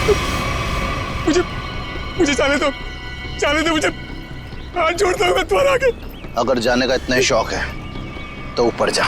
मुझे मुझे जाने दो मुझे, हाथ जोड़ता हूँ मैं तुम्हारे आगे। अगर जाने का इतना ही शौक है तो ऊपर जा।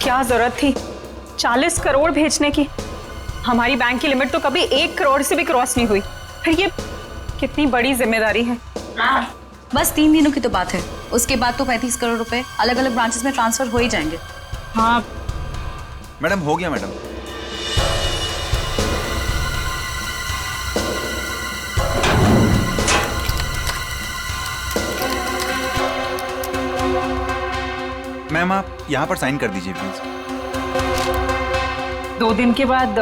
क्या जरूरत थी 40 करोड़ भेजने की? हमारी बैंक की लिमिट तो कभी 1 करोड़ से भी क्रॉस नहीं हुई। फिर ये कितनी बड़ी जिम्मेदारी है। बस 3 दिनों की तो बात है, उसके बाद तो 35 करोड़ रुपए अलग अलग ब्रांचेस में ट्रांसफर हो ही जाएंगे। हाँ मैडम, हो गया मैडम। मैम, आप यहाँ पर साइन कर दीजिए प्लीज। 2 दिन के बाद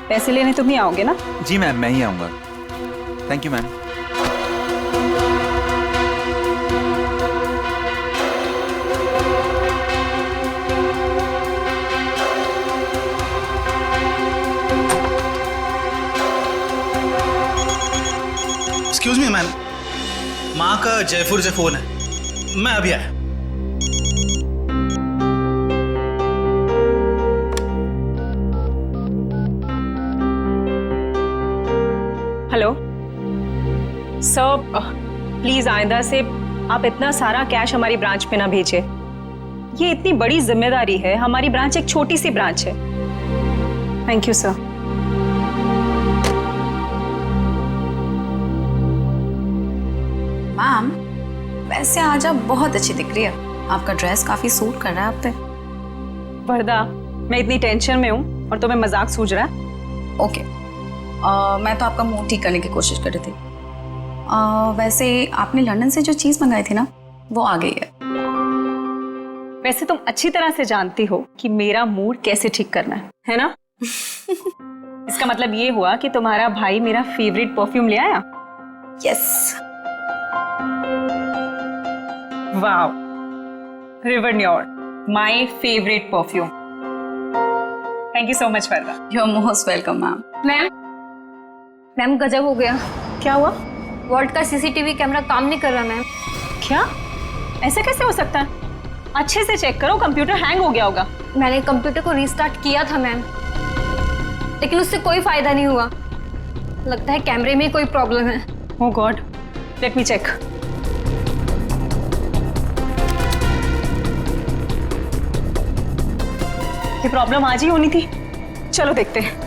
पैसे लेने तुम ही आओगे ना? जी मैम, मैं ही आऊँगा। Thank you ma'am. Excuse me ma'am, माँ का जयपुर से फोन है, मैं अभी आया। हेलो सर, प्लीज आइंदा से आप इतना सारा कैश हमारी ब्रांच पे ना भेजें। ये इतनी बड़ी जिम्मेदारी है, हमारी ब्रांच एक छोटी सी ब्रांच है। Thank you sir. मैम, वैसे आज आप बहुत अच्छी दिख रही है, आपका ड्रेस काफी सूट कर रहा है आप पे। वरदा, मैं इतनी टेंशन में हूँ और तुम्हें मजाक सूझ रहा है? ओके, मैं तो आपका मूड ठीक करने की कोशिश कर रही थी। वैसे आपने लंदन से जो चीज मंगाई थी ना, वो आ गई है। वैसे तुम अच्छी तरह से जानती हो कि मेरा मूड कैसे ठीक करना है ना? इसका मतलब ये हुआ कि तुम्हारा भाई मेरा फेवरेट परफ्यूम ले आया? यस। वाओ, रिवर न्योर, my favourite perfume. Thank you so much Varada. You are most welcome ma'am. Ma'am गजब हो गया। क्या हुआ? वॉल्ट का सीसीटीवी कैमरा काम नहीं कर रहा मैम। क्या? ऐसे कैसे हो सकता है? अच्छे से चेक करो, कंप्यूटर हैंग हो गया होगा। मैंने कंप्यूटर को रीस्टार्ट किया था मैम, लेकिन उससे कोई फायदा नहीं हुआ। लगता है कैमरे में कोई प्रॉब्लम है। ओह गॉड, लेट मी चेक। ये प्रॉब्लम आज ही होनी थी। चलो देखते हैं।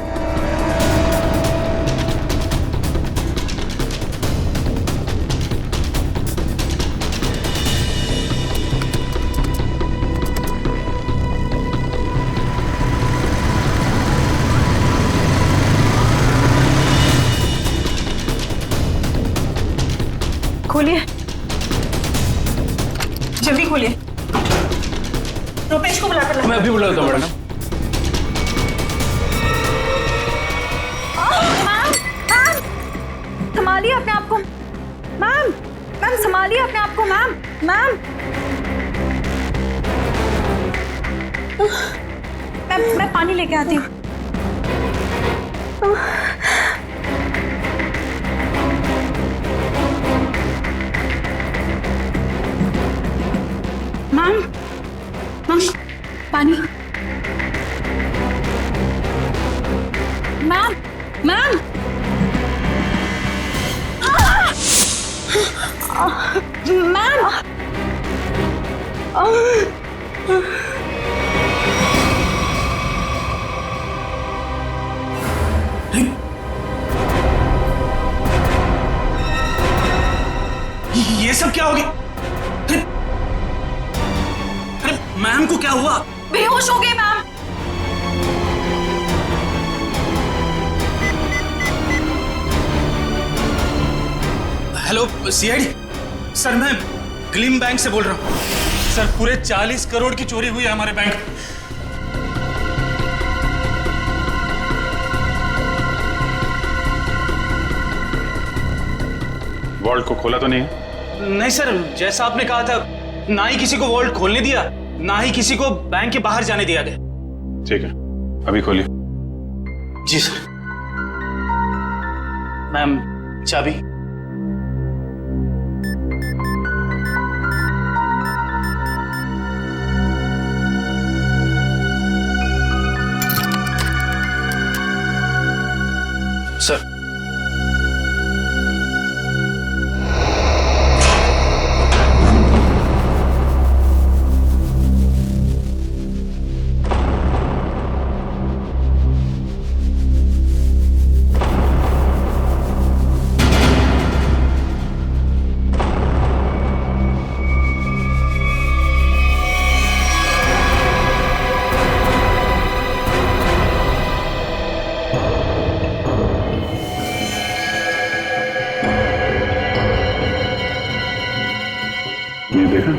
खोलिए, जल्दी खोलिए। रुपेश, दिनेश को बुलाकर ला। मैं अभी बुलाता हूँ मैडम। संभालिए अपने आप को मैम। मैम संभालिए अपने आप को मैम। मैम मैं पानी लेके आती हूँ। मैम मैम पानी। मैम मैम मैम ये सब क्या हो गया? अरे मैम को क्या हुआ? बेहोश हो गए मैम। हेलो सीआईडी सर, मैं ग्लिम बैंक से बोल रहा हूँ। सर पूरे 40 करोड़ की चोरी हुई है हमारे बैंक। वॉल्ट को खोला तो नहीं है? नहीं सर, जैसा आपने कहा था, ना ही किसी को वॉल्ट खोलने दिया, ना ही किसी को बैंक के बाहर जाने दिया गया। ठीक है, अभी खोलिए। जी सर। मैम चाबी। सर ये देखा?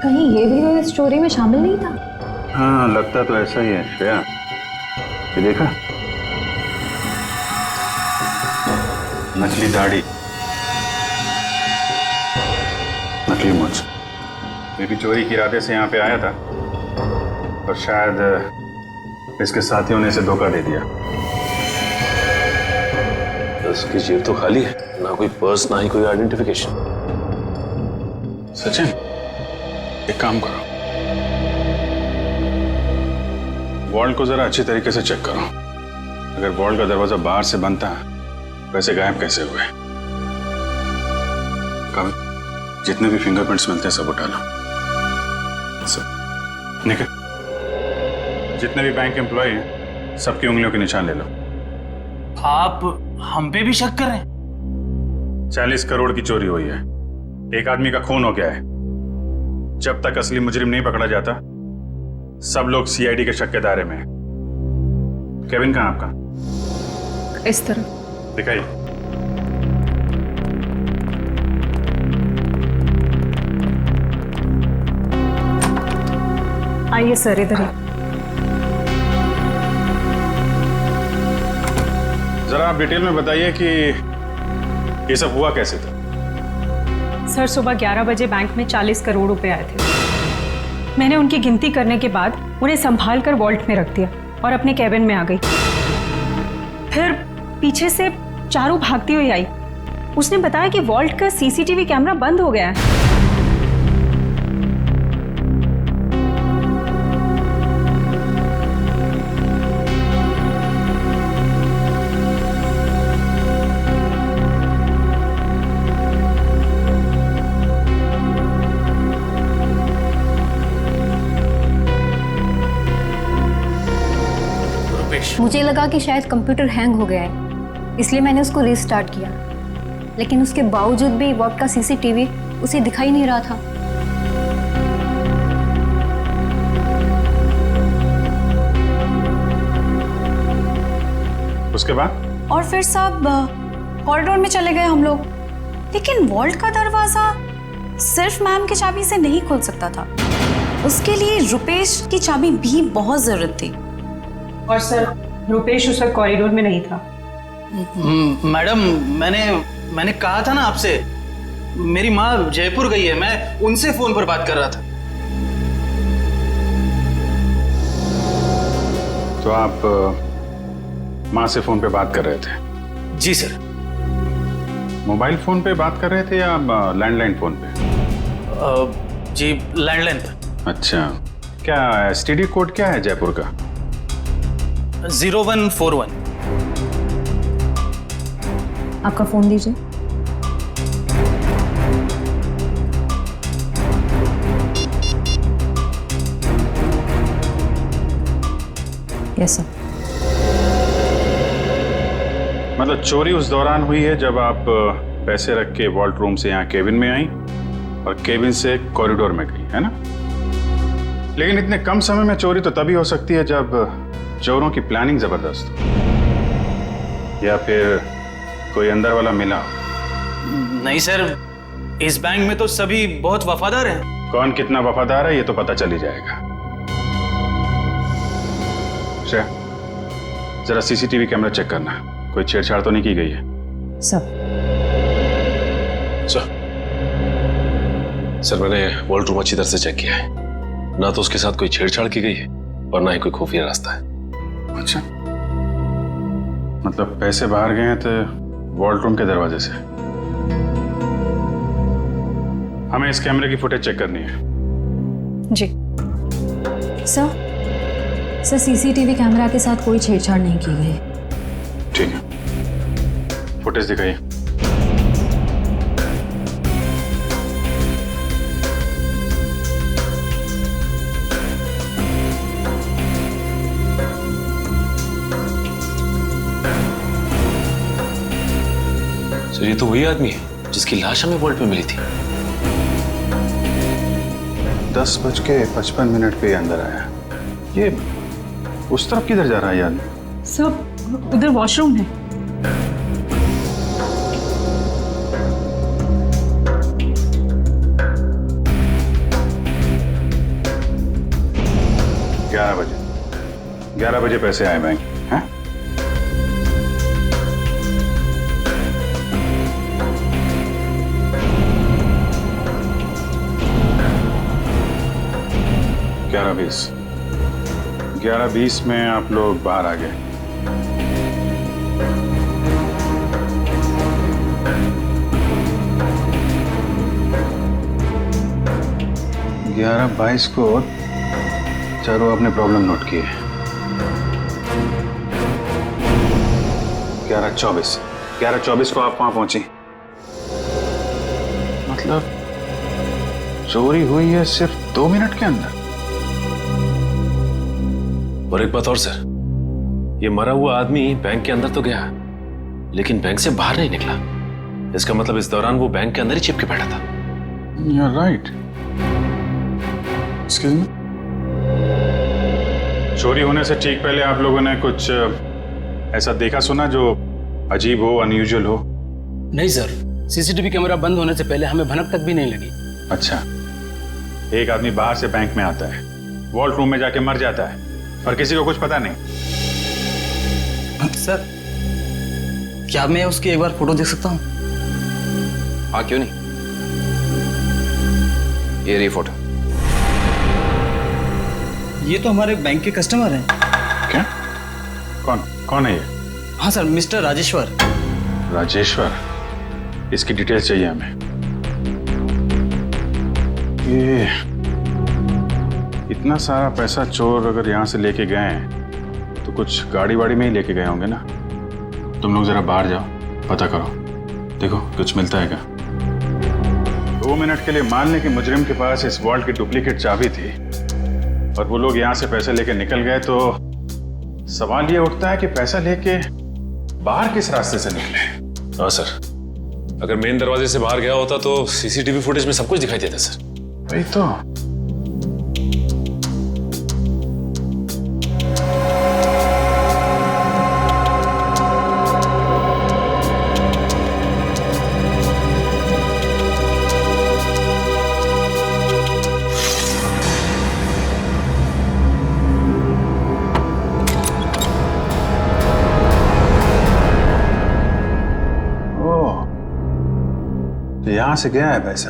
कहीं ये भी इस स्टोरी में शामिल नहीं था? हाँ, लगता तो ऐसा ही है श्रेया। ये देखा? नकली दाढ़ी, नकली मूंछ। ये भी चोरी के इरादे से यहाँ पे आया था, और शायद इसके साथियों ने इसे धोखा दे दिया। उसकी जेब तो खाली है, ना कोई पर्स ना ही कोई आइडेंटिफिकेशन। सचिन, एक काम करो, वॉल्ट को जरा अच्छी तरीके से चेक करो। अगर वॉल्ट का दरवाजा बाहर से बंद था, वैसे गायब कैसे हुए? कभी जितने भी फिंगरप्रिंट्स मिलते हैं सब उठा लो। सब निकल, जितने भी बैंक एम्प्लॉय हैं सबकी उंगलियों के निशान ले लो। आप हम पे भी शक कर रहे हैं? 40 करोड़ की चोरी हुई है, एक आदमी का खून हो गया है। जब तक असली मुजरिम नहीं पकड़ा जाता, सब लोग सीआईडी के शक के दायरे में हैं। केविन कहाँ आपका? इस तरह दिखाइए। आइए सर, इधर ही। जरा आप डिटेल में बताइए कि ये सब हुआ कैसे था? सर सुबह 11 बजे बैंक में 40 करोड़ रुपए आए थे। मैंने उनकी गिनती करने के बाद उन्हें संभाल कर वॉल्ट में रख दिया और अपने कैबिन में आ गई। फिर पीछे से चारू भागती हुई आई। उसने बताया कि वॉल्ट का सीसीटीवी कैमरा बंद हो गया है। मुझे लगा कि शायद कंप्यूटर हैंग हो गया है, इसलिए मैंने उसको रीस्टार्ट किया, लेकिन उसके बावजूद भी वॉल्ट का सीसीटीवी उसे दिखाई नहीं रहा था। उसके बाद? और फिर सब कॉरिडोर में चले गए हम लोग, लेकिन वॉल्ट का दरवाजा सिर्फ मैम की चाबी से नहीं खुल सकता था। उसके लिए रुपेश की चाबी भी बहुत जरूरत थी। और सर, रुपेश उस वक्त कॉरिडोर में नहीं था। मैडम, मैंने कहा था ना आपसे, मेरी माँ जयपुर गई है, मैं उनसे फोन पर बात कर रहा था। तो आप माँ से फोन पे बात कर रहे थे? जी सर। मोबाइल फोन पे बात कर रहे थे या लैंडलाइन फोन पे? जी लैंडलाइन पर। अच्छा, क्या एसटीडी कोड क्या है जयपुर का? 0141। आपका फ़ोन दीजिए। Yes sir. मतलब चोरी उस दौरान हुई है जब आप पैसे रख के वॉल्ट रूम से यहाँ केबिन में आई और केबिन से कॉरिडोर में गई, है ना? लेकिन इतने कम समय में चोरी तो तभी हो सकती है जब चोरों की प्लानिंग जबरदस्त हो, या फिर कोई अंदर वाला मिला हो। नहीं सर, इस बैंक में तो सभी बहुत वफादार हैं। कौन कितना वफादार है ये तो पता चल ही जाएगा। श्रेया, जरा सीसीटीवी कैमरा चेक करना, कोई छेड़छाड़ तो नहीं की गई है? सर। सर मैंने वॉल्ट रूम अच्छी तरह से चेक किया है, ना तो उसके साथ कोई छेड़छाड़ की गई है और ना ही कोई खुफिया रास्ता है। अच्छा, मतलब पैसे बाहर गए हैं तो वॉल्ट रूम के दरवाजे से। हमें इस कैमरे की फुटेज चेक करनी है। जी सर, सीसीटीवी कैमरा के साथ कोई छेड़छाड़ नहीं की गई। ठीक है, फुटेज दिखाइए। सर ये तो वही आदमी है जिसकी लाश हमें वॉल्ट पे मिली थी। 10:55 पे अंदर आया। ये उस तरफ किधर जा रहा है यार? सब उधर वॉशरूम है। बजे 11 बजे पैसे आए बैंक, हैं? ग्यारह 11:20 में आप लोग बाहर आ गए। ग्यारह 22 को चारों अपने प्रॉब्लम नोट किए। 11:24 को आप वहां पहुंची। मतलब चोरी हुई है सिर्फ 2 मिनट के अंदर। और एक बात और सर, ये मरा हुआ आदमी बैंक के अंदर तो गया लेकिन बैंक से बाहर नहीं निकला। इसका मतलब इस दौरान वो बैंक के अंदर ही चिपके बैठा था। You're right. Excuse me? चोरी होने से ठीक पहले आप लोगों ने कुछ ऐसा देखा सुना जो अजीब हो, अनयूजुअल हो? नहीं सर, सीसीटीवी कैमरा बंद होने से पहले हमें भनक तक भी नहीं लगी। अच्छा, एक आदमी बाहर से बैंक में आता है, वॉल्ट रूम में जाके मर जाता है और किसी को कुछ पता नहीं। सर, क्या मैं उसकी एक बार फोटो देख सकता हूँ? हाँ, क्यों नहीं। ये रही फोटो। ये तो हमारे बैंक के कस्टमर हैं। क्या? कौन है ये? हाँ सर, मिस्टर राजेश्वर। राजेश्वर? इसकी डिटेल्स चाहिए हमें। ये इतना सारा पैसा चोर अगर यहाँ से लेके गए हैं तो कुछ गाड़ी वाड़ी में ही लेके गए होंगे ना। तुम लोग जरा बाहर जाओ, पता करो, देखो कुछ मिलता है क्या। 2 मिनट के लिए मान लें कि मुजरिम के पास इस वॉल्ट की डुप्लीकेट चाबी थी और वो लोग यहाँ से पैसे लेके निकल गए, तो सवाल ये उठता है कि पैसा लेके बाहर किस रास्ते से निकले। हाँ सर, अगर मेन दरवाजे से बाहर गया होता तो सीसीटीवी फुटेज में सब कुछ दिखाई देता सर। वही तो। कहाँ से गया है पैसा?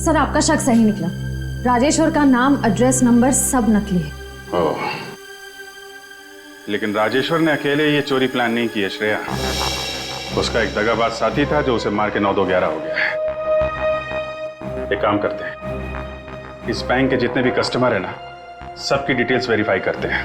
सर आपका शक सही निकला। राजेश्वर का नाम, एड्रेस, नंबर सब नकली है। ओह, लेकिन राजेश्वर ने अकेले ये चोरी प्लान नहीं की है श्रेया। उसका एक दगाबाज साथी था जो उसे मार के 9-2-11 हो गया है। एक काम करते हैं, इस बैंक के जितने भी कस्टमर है ना, सबकी डिटेल्स वेरीफाई करते हैं।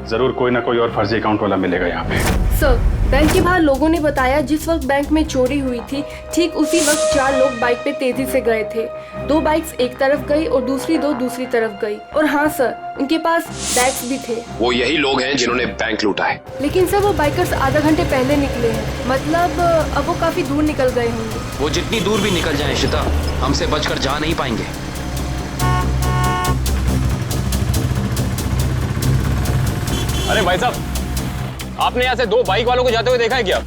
जरूर कोई ना कोई और फर्जी अकाउंट वाला मिलेगा यहाँ पे। सर, बैंक के बाहर लोगों ने बताया जिस वक्त बैंक में चोरी हुई थी ठीक उसी वक्त 4 लोग बाइक पे तेजी से गए थे। 2 बाइक्स एक तरफ गई और दूसरी 2 दूसरी तरफ गई। और हाँ सर, उनके पास बैग्स भी थे। वो यही लोग हैं जिन्होंने बैंक लूटा है। लेकिन सर वो बाइकर्स आधा घंटे पहले निकले हैं, मतलब अब वो काफी दूर निकल गए होंगे। वो जितनी दूर भी निकल जाएं श्वेता, हमसे बचकर जा नहीं पाएंगे। अरे भाई साहब, आपने यहाँ से 2 बाइक वालों को जाते हुए देखा है क्या?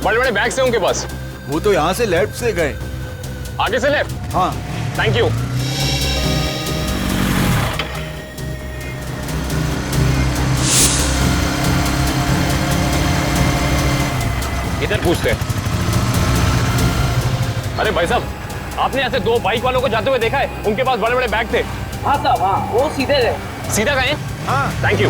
बड़े बड़े बैग्स हैं उनके पास। वो तो यहाँ से लेफ्ट से गए। आगे से लेफ्ट? हाँ। Thank you. इधर पूछते हैं। अरे भाई साहब, आपने यहाँ से 2 बाइक वालों को जाते हुए देखा है? उनके पास बड़े बड़े बैग थे। हाँ साहब, हाँ वो सीधे गए। सीधा गए? हाँ। Thank you.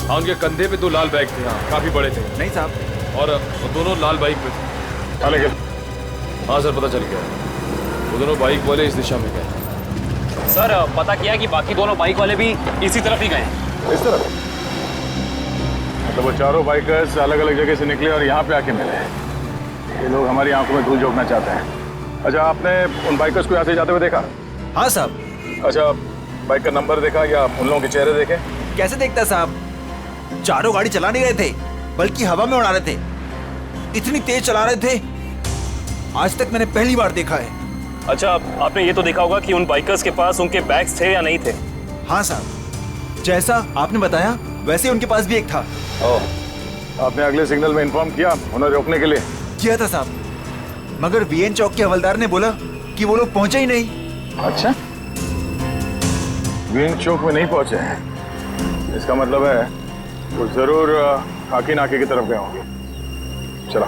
हाँ, उनके कंधे पे 2 लाल बैग थे। हाँ, काफी बड़े थे। नहीं साहब। और वो दोनों लाल बाइक पे थे। हाँ, लेकिन हाँ सर, पता चल गया। वो दोनों बाइक वाले इस दिशा में गए। सर, पता किया कि बाकी दोनों बाइक वाले भी इसी तरफ ही गए हैं। इस तरफ? मतलब वो चारों बाइकर्स अलग अलग जगह से निकले और यहाँ पे आके मिले। ये लोग हमारी आंखों में धूल झोंकना चाहते हैं। अच्छा, आपने उन बाइकर्स को यहाँ से जाते हुए देखा? हाँ साहब। अच्छा, बाइक का नंबर देखा या उन लोगों के चेहरे देखे? कैसे देखता साहब, चारों गाड़ी चला नहीं रहे थे, बल्कि हवा में उड़ा रहे थे। इतनी तेज चला रहे थे, आज तक मैंने पहली बार देखा है। अच्छा, आपने ये तो देखा होगा कि उन बाइकर्स के पास उनके बैग्स थे या नहीं थे? हाँ साहब, जैसा आपने बताया वैसे उनके पास भी एक था। ओह, आपने अगले सिग्नल में इन्फॉर्म किया उन्हें रोकने के लिए? किया था साहब, मगर वीएन चौक के हवलदार ने बोला कि वो लोग पहुंचे ही नहीं। अच्छा, वीएन चौक में नहीं पहुंचे हैं, इसका मतलब है वो जरूर खाकी नाके की तरफ गए होंगे। चलो।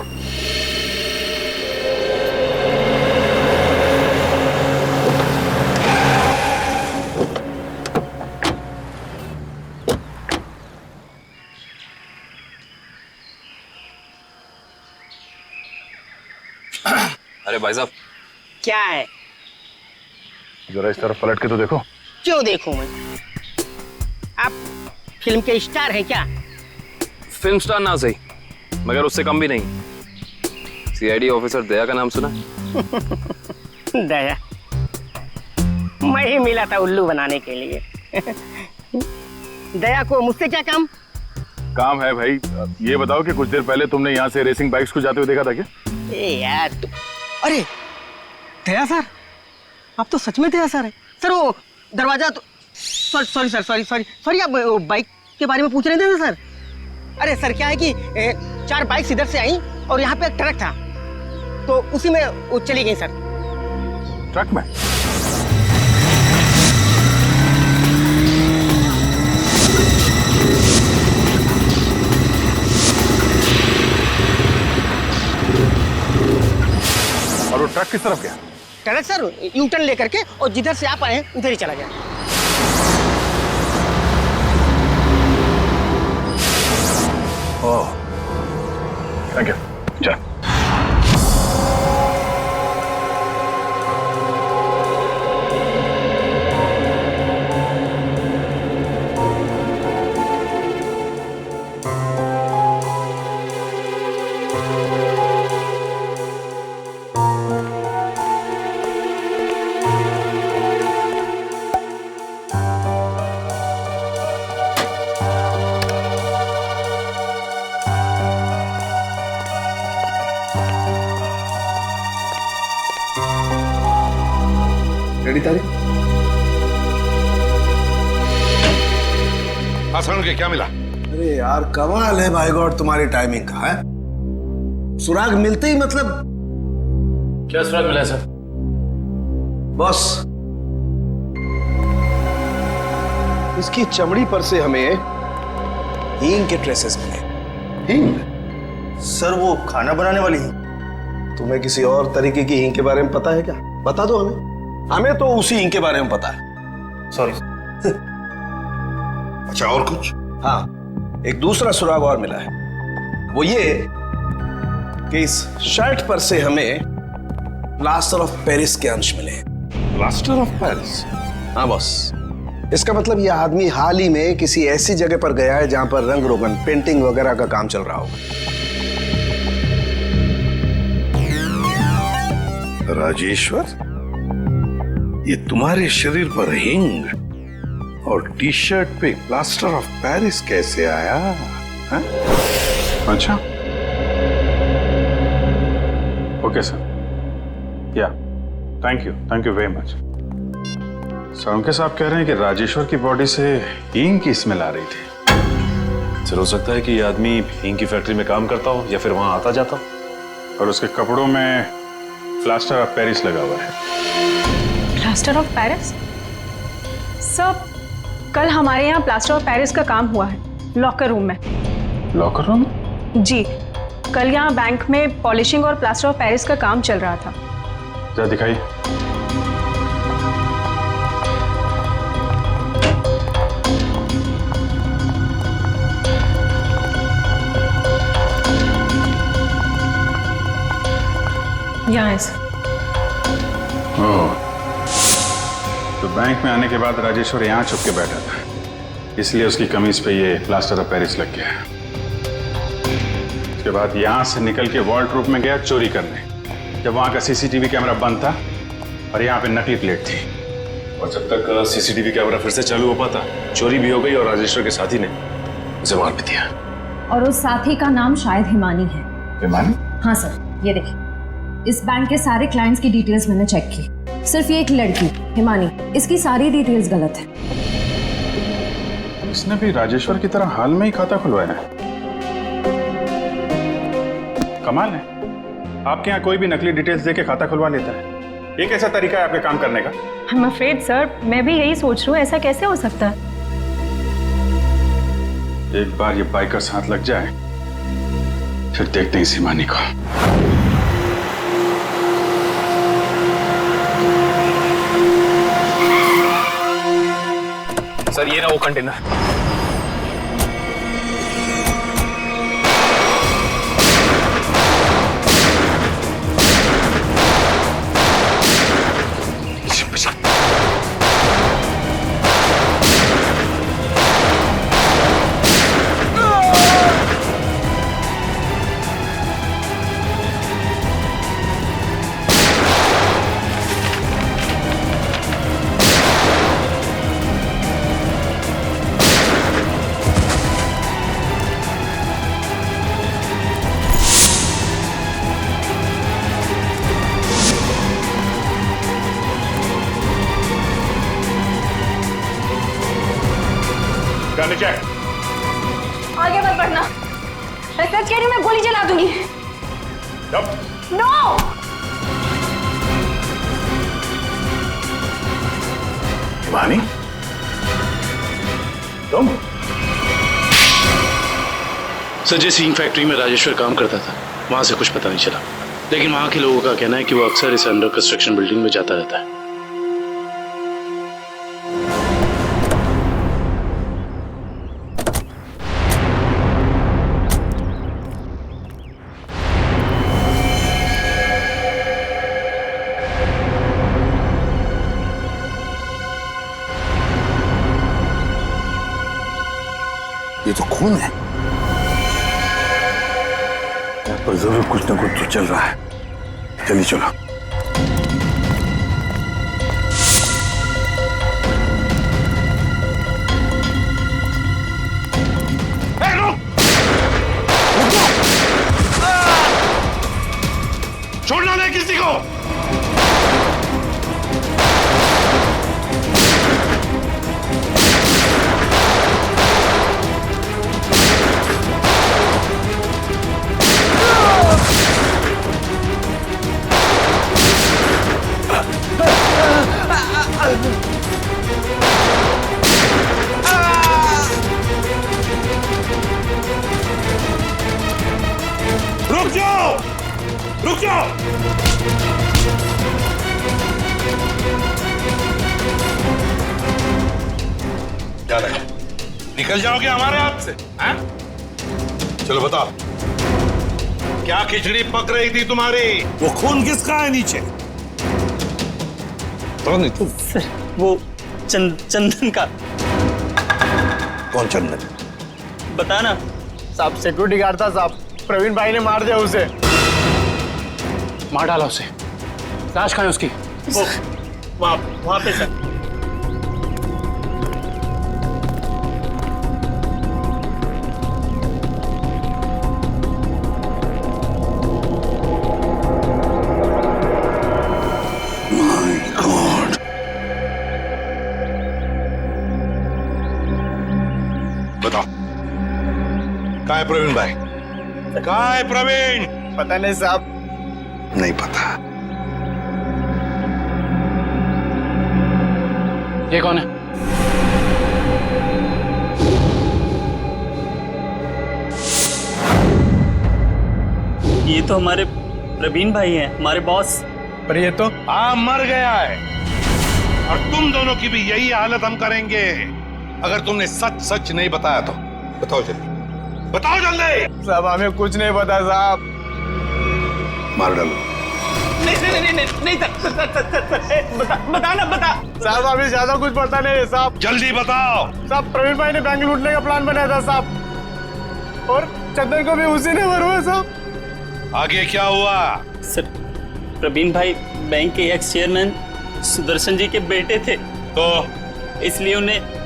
अरे भाई साहब, क्या है? जरा इस तरफ पलट के तो देखो। क्यों देखूं मैं? आप फिल्म के स्टार हैं क्या? फिल्म स्टार ना सही, मगर उससे कम भी नहीं। सीआईडी ऑफिसर दया का नाम सुना? दया? मैं ही मिला था उल्लू बनाने के लिए। दया को मुझसे क्या काम? काम है भाई। ये बताओ कि कुछ देर पहले तुमने यहाँ से रेसिंग बाइक्स को जाते हुए देखा था क्या? ए यार अरे दया सर, आप तो सच में दया सर है। सर वो दरवाजा तो सॉरी सर, सॉरी आप बाइक के बारे में पूछ रहे थे ना सर? अरे सर क्या है कि 4 बाइक्स इधर से आई और यहाँ पे एक ट्रक था, तो उसी में वो चली गई सर। ट्रक में? और वो ट्रक किस तरफ गया? ट्रक सर यू टर्न लेकर के और जिधर से आप आए उधर ही चला गया। ओह, थैंक यू। चल। रेडी तारीख? हाँ, सर के क्या मिला? अरे यार कमाल है भाई गॉड तुम्हारी टाइमिंग का है। सुराग मिलते ही मतलब क्या सुराग मिला है सर? बॉस, इसकी चमड़ी पर से हमें हींग के ट्रेसेस मिले। हींग? सर वो खाना बनाने वाली हींग। तुम्हें किसी और तरीके की हींग के बारे में पता है क्या? बता दो हमें। हमें तो उसी हींग के बारे में पता है। सॉरी। अच्छा, और कुछ? हाँ, एक दूसरा सुराग और मिला है। वो ये कि इस शर्ट पर से हमें प्लास्टर ऑफ पेरिस के अंश मिले। Plaster of Paris? हाँ बॉस, इसका मतलब यह आदमी हाल ही में किसी ऐसी जगह पर गया है जहां पर रंग रोगन, पेंटिंग वगैरह का काम चल रहा होगा। राजेश्वर, ये तुम्हारे शरीर पर हिंग और टी शर्ट पे प्लास्टर ऑफ पेरिस कैसे आया? है? अच्छा, ओके सर, या thank you very much. Sir साहब कह रहे हैं कि राजेश्वर की बॉडी से हींग की स्मेल आ रही थी। सर हो सकता है कि ये आदमी हींग की फैक्ट्री में काम करता हो या फिर वहां आता जाता हो। और उसके कपड़ों में प्लास्टर ऑफ पेरिस लगा हुआ है। Plaster of Paris? सर कल हमारे यहाँ प्लास्टर ऑफ पेरिस का काम हुआ है लॉकर रूम में। Locker room? जी, कल यहाँ बैंक में पॉलिशिंग और प्लास्टर ऑफ पेरिस का काम चल रहा था। जरा दिखाइए। यहाँ है सर। ओह, तो बैंक में आने के बाद राजेश्वर यहाँ छुप के बैठा था, इसलिए उसकी कमीज पे ये प्लास्टर ऑफ पेरिस लग गया। उसके बाद यहाँ से निकल के वॉल्ट रूप में गया चोरी करने, जब वहाँ का सीसीटीवी कैमरा बंद था और यहाँ पे नकली प्लेट थी। और जब तक सीसीटीवी कैमरा फिर से चालू हो पाता, चोरी भी हो गई और राजेश्वर के साथी ने उसे मार भी दिया। और उस साथी का नाम शायद हिमानी है। हिमानी? हाँ सर, ये देखिए, इस बैंक के सारे क्लाइंट्स की डिटेल्स मैंने चेक की। सिर्फ ये एक लड़की हिमानी, इसकी सारी डिटेल्स गलत है। इसने भी राजेश्वर की तरह हाल में ही खाता खुलवाया है। कमाल है, आपके यहाँ कोई भी नकली डिटेल्स देके खाता खुलवा लेता है। ये कैसा तरीका है आपके काम करने का? I'm afraid सर, मैं भी यही सोच रही हूँ, ऐसा कैसे हो सकता है? एक बार ये बाइकर्स हाथ लग जाए, फिर देखते हैं इस हिमानी को। सर ये ना वो कंटेनर। नीचे आगे मत बढ़ना, मैं सच कह रही हूँ, मैं गोली चला दूंगी। नो! हिमानी, तुम? सर, जिस हींग फैक्ट्री में राजेश्वर काम करता था वहां से कुछ पता नहीं चला, लेकिन वहां के लोगों का कहना है कि वो अक्सर इस अंडर कंस्ट्रक्शन बिल्डिंग में जाता रहता है। ये तो खून है। यहाँ पर जरूर कुछ ना कुछ तो चल रहा है। जल्दी चलो। छोड़ना नहीं किसी को। रुक जाओ, रुक जाओ। क्या लगा, निकल जाओगे हमारे हाथ से? हैं? चलो बताओ, क्या खिचड़ी पक रही थी तुम्हारी? वो खून किसका है नीचे? तो नहीं तुम? सर वो चंदन का। कौन चंदन? बताना साहब, सिक्योरिटी गार्ड था साहब, प्रवीण भाई ने मार दिया उसे। मार डाला उसे? लाश कहाँ है उसकी? वो वहां पे सर। बताओ, कहाँ है प्रवीण भाई? कहाँ है प्रवीण? पता नहीं साहब। नहीं पता। ये कौन है? ये तो हमारे प्रवीण भाई हैं, हमारे बॉस। पर ये तो मर गया है, और तुम दोनों की भी यही हालत हम करेंगे अगर तुमने सच सच नहीं बताया तो। बताओ जल्दी, बताओ जल्दी। साहब हमें कुछ नहीं पता साहब। मार डालो। नहीं बता साहब, हमें ज्यादा कुछ पता नहीं है साहब। जल्दी बताओ साहब, प्रवीण भाई ने बैंक लूटने का प्लान बनाया था साहब, और चंदन को भी उसी ने मरवाया साहब। आगे क्या हुआ? सर, प्रवीण भाई बैंक के एक्स चेयरमैन सुदर्शन जी के बेटे थे, तो इसलिए उन्हें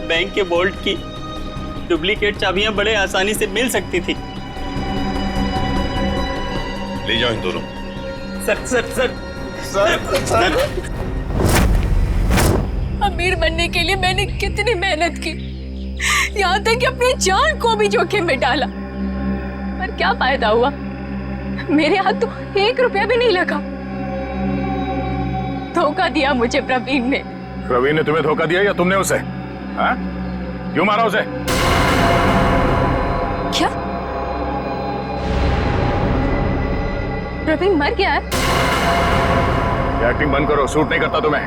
बैंक के वॉल्ट की डुप्लीकेट चाबियां बड़े आसानी से मिल सकती थी। ले जाओ इन दोनों। सर अमीर बनने के लिए मैंने कितनी मेहनत की, यहाँ तक कि अपनी जान को भी जोखिम में डाला, पर क्या फायदा हुआ? मेरे हाथ तो 1 रुपया भी नहीं लगा। धोखा दिया मुझे प्रवीण ने। प्रवीण ने तुम्हें धोखा दिया या तुमने उसे? हाँ? क्यों मारा उसे? क्या प्रवीण मर गया है? एक्टिंग बंद करो, सूट नहीं करता तुम्हें।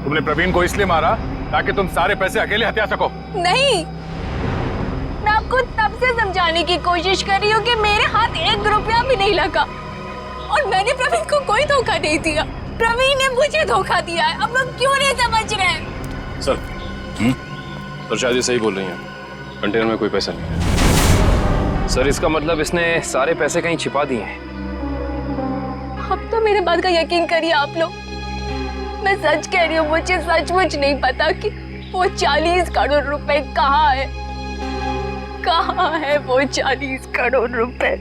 तुमने प्रवीण को इसलिए मारा ताकि तुम सारे पैसे अकेले हथिया सको। नहीं, मैं आपको तब से समझाने की कोशिश कर रही हूँ कि मेरे हाथ 1 रुपया भी नहीं लगा, और मैंने प्रवीण को कोई धोखा नहीं दिया। प्रवीण ने मुझे धोखा दिया है। अब लोग क्यों नहीं समझ रहे हैं? सर शायद ये सही बोल रही हैं, कंटेनर में कोई पैसा नहीं है। सर इसका मतलब इसने सारे पैसे कहीं छिपा दिए हैं। अब तो मेरे बात का यकीन करिए आप लोग, मैं सच कह रही हूँ, मुझे सचमुच नहीं पता कि वो 40 करोड़ रुपए कहाँ है। कहाँ है वो 40 करोड़ रुपए?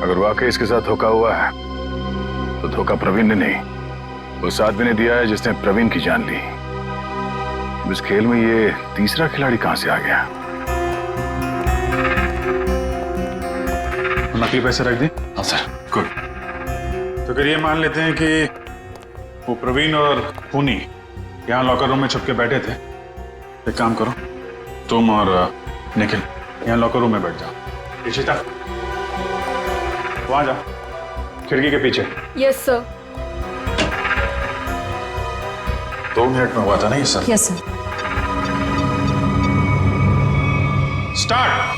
अगर वाकई इसके साथ धोखा हुआ है तो धोखा प्रवीण ने नहीं, उस आदमी ने दिया है जिसने प्रवीण की जान ली। इस खेल में ये तीसरा खिलाड़ी कहां से आ गया? नकली पैसे रख दी? हाँ सर। गुड। तो फिर ये मान लेते हैं कि वो प्रवीण और पुनी यहाँ लॉकर रूम में छुप के बैठे थे। एक काम करो, तुम और निखिल यहाँ लॉकर रूम में बैठ जाओ। इशिता वहां जाओ, खिड़की के पीछे। Yes sir. 2 मिनट में हुआ था ना ये सब? Yes sir. स्टार्ट।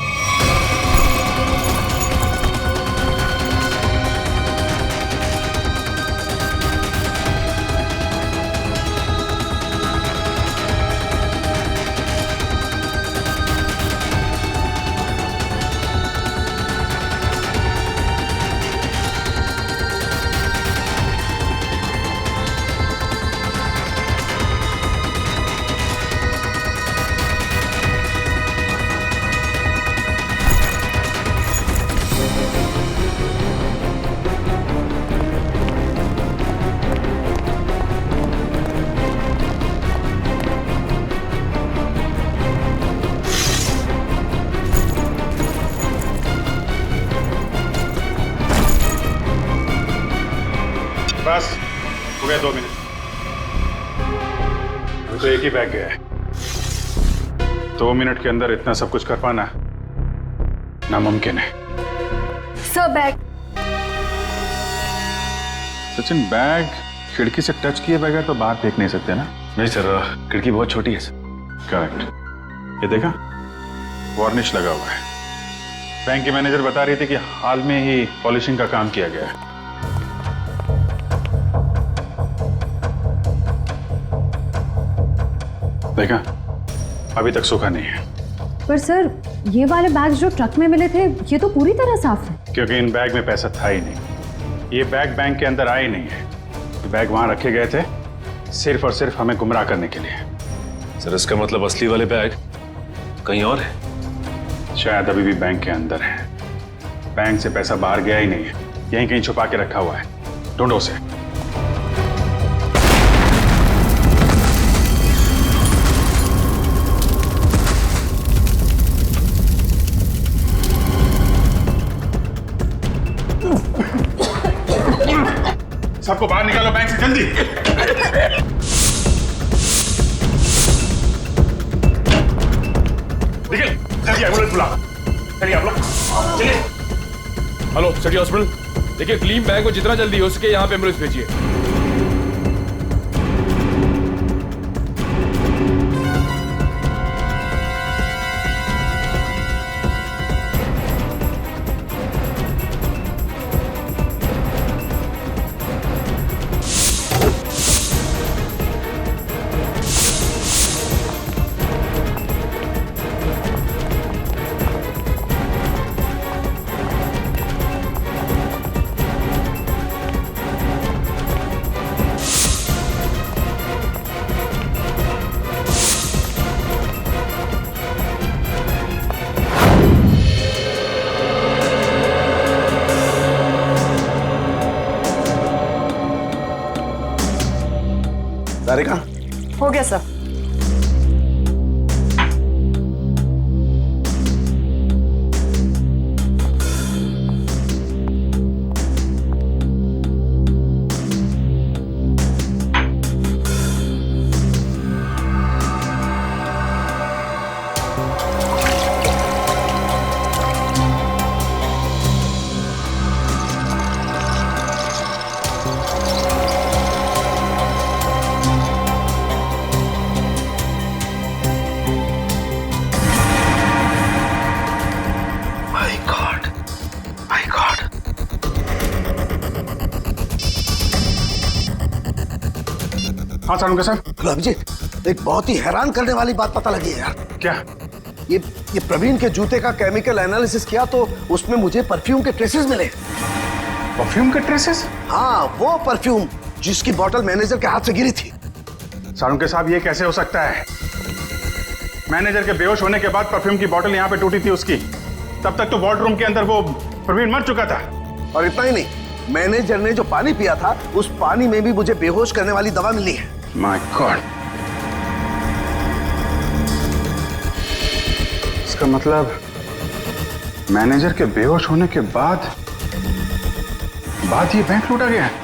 हो गया 2 मिनट। अभी तो एक ही बैग गया है। 2 मिनट के अंदर इतना सब कुछ कर पाना नामुमकिन है। Sir bag. सचिन, बैग खिड़की से टच किए बगैर तो बाहर फेंक नहीं सकते ना? नहीं सर, खिड़की बहुत छोटी है सर। करेक्ट। ये देखा, वार्निश लगा हुआ है। बैंक की मैनेजर बता रही थी कि हाल में ही पॉलिशिंग का काम किया गया है। देखा, अभी तक सूखा नहीं है। पर सर, ये वाले बैग जो ट्रक में मिले थे ये तो पूरी तरह साफ है। क्योंकि इन बैग में पैसा था ही नहीं। ये बैग बैंक के अंदर आए नहीं है। ये बैग वहां रखे गए थे सिर्फ और सिर्फ हमें गुमराह करने के लिए। सर इसका मतलब असली वाले बैग कहीं और है? शायद अभी भी बैंक के अंदर है। बैंक से पैसा बाहर गया ही नहीं है, यहीं कहीं छुपा के रखा हुआ है। ढूंढो उसे। सबको बाहर निकालो बैंक से, जल्दी। देखिए, जल्दी एम्बुलेंस बुला। चलिए आप लोग, चलिए। हेलो सिटी हॉस्पिटल, देखिए क्लीन बैंक को जितना जल्दी हो सके यहाँ पे एम्बुलेंस भेजिए। सारिका, हो गया सर। हाँ सारुंगा साहब। हेलो अभिजीत, एक बहुत ही हैरान करने वाली बात पता लगी है यार। क्या? ये प्रवीण के जूते का केमिकल एनालिसिस किया तो उसमें मुझे परफ्यूम के ट्रेसेस मिले। परफ्यूम के ट्रेसेस? हाँ, वो परफ्यूम जिसकी बोतल मैनेजर के हाथ से गिरी थी। सारुंगा साहब, ये कैसे हो सकता है? मैनेजर के बेहोश होने के बाद परफ्यूम की बोतल यहाँ पे टूटी थी उसकी। तब तक तो वॉर्डरूम के अंदर वो प्रवीण मर चुका था। और इतना ही नहीं, मैनेजर ने जो पानी पिया था उस पानी में भी मुझे बेहोश करने वाली दवा मिली है। माय गॉड, इसका मतलब मैनेजर के बेहोश होने के बाद ये बैंक लूटा गया है।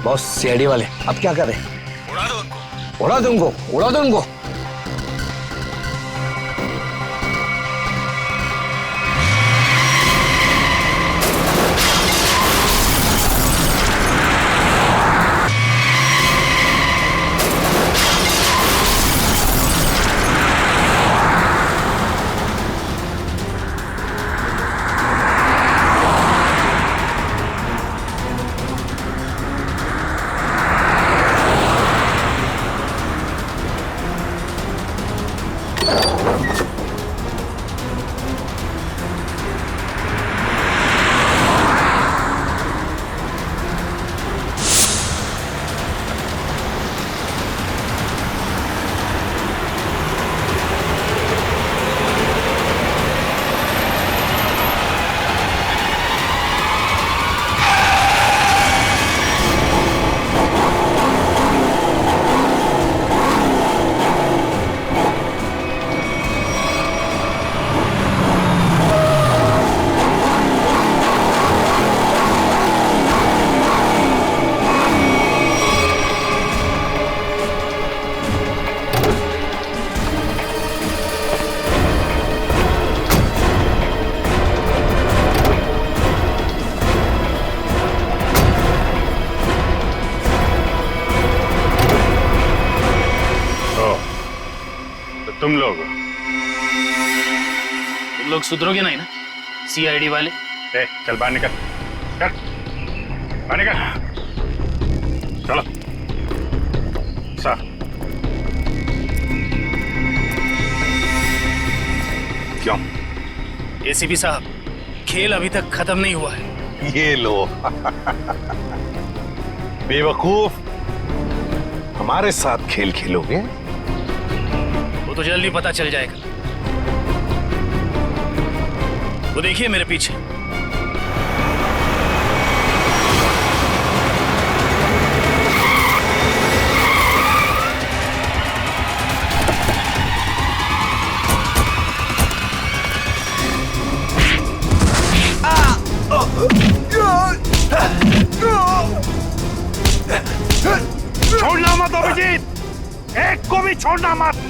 बॉस सीआईडी वाले अब क्या करें? उड़ा दो उनको। उड़ा दो उनको, उड़ा दो उनको। तुम लोग सुधरोगे नहीं ना सीआईडी वाले? चल बाहर निकल, चल बाहर निकल, चलो सर। क्यों? एसीपी साहब, खेल अभी तक खत्म नहीं हुआ है। ये लो बेवकूफ, हमारे साथ खेल खेलोगे? वो तो जल्दी पता चल जाएगा। वो देखिए मेरे पीछे। छोड़ना मत अभिजीत, एक को भी छोड़ना मत।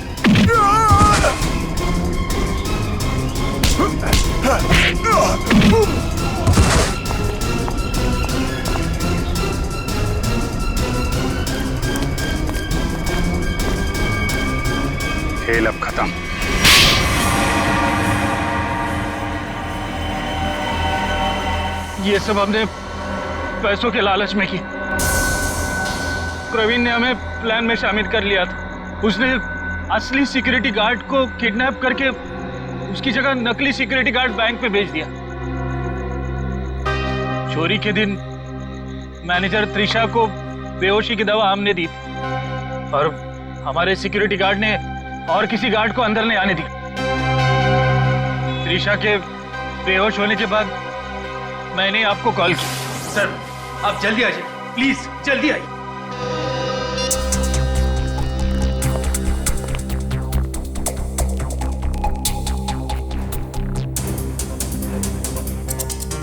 खेल अब खत्म। ये सब हमने पैसों के लालच में की। प्रवीण ने हमें प्लान में शामिल कर लिया था। उसने असली सिक्योरिटी गार्ड को किडनैप करके उसकी जगह नकली सिक्योरिटी गार्ड बैंक में भेज दिया। चोरी के दिन मैनेजर त्रिशा को बेहोशी की दवा हमने दी थी और हमारे सिक्योरिटी गार्ड ने और किसी गार्ड को अंदर नहीं आने दी। त्रिशा के बेहोश होने के बाद मैंने आपको कॉल की। सर आप जल्दी आ जाइए, प्लीज जल्दी आइए।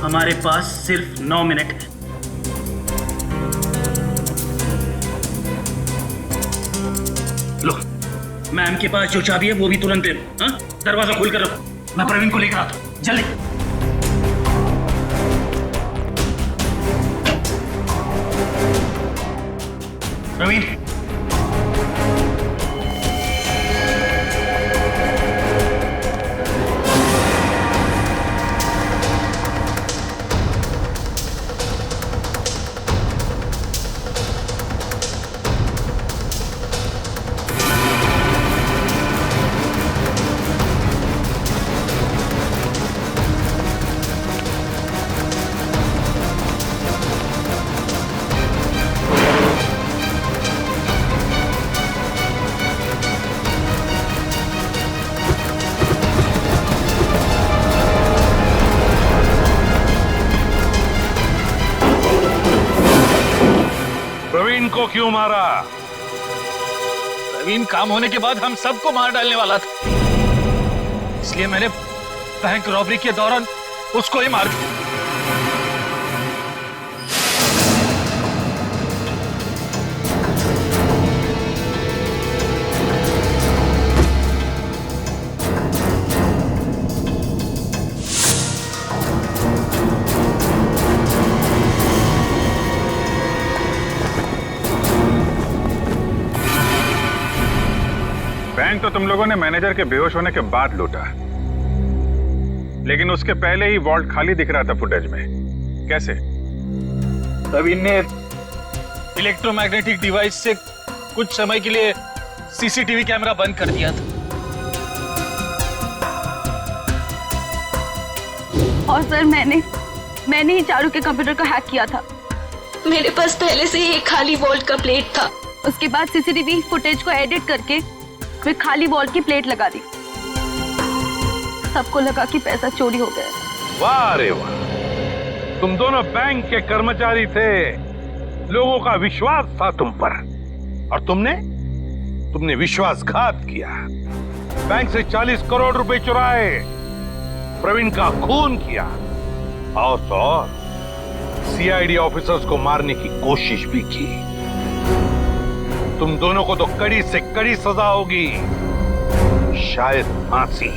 हमारे पास सिर्फ 9 मिनट है। लो, मैम के पास जो चाबी है वो भी तुरंत दे दो। हाँ? दरवाजा खोल कर रखो, मैं प्रवीण को लेकर आता हूँ। जल्दी। प्रवीण, प्रवीण को क्यों मारा? प्रवीण काम होने के बाद हम सबको मार डालने वाला था, इसलिए मैंने बैंक रॉबरी के दौरान उसको ही मार दिया। तो तुम लोगों ने मैनेजर के बेहोश होने के बाद लूटा, लेकिन उसके पहले ही वॉल्ट खाली दिख रहा था फुटेज में। कैसे? प्रवीण ने इलेक्ट्रोमैग्नेटिक डिवाइस से कुछ समय के लिए सीसीटीवी कैमरा बंद कर दिया था। और सर मैंने ही चारू के कंप्यूटर को हैक किया था। मेरे पास पहले से ही एक खाली वॉल्ट का प्लेट था। उसके बाद सीसीटीवी फुटेज को एडिट करके फिर खाली वॉल्ट की प्लेट लगा दी। सबको लगा कि पैसा चोरी हो गया। वाह रे वाह, तुम दोनों बैंक के कर्मचारी थे, लोगों का विश्वास था तुम पर, और तुमने विश्वासघात किया। बैंक से 40 करोड़ रुपए चुराए, प्रवीण का खून किया, और सीआईडी ऑफिसर्स को मारने की कोशिश भी की। तुम दोनों को तो कड़ी से कड़ी सजा होगी, शायद फांसी।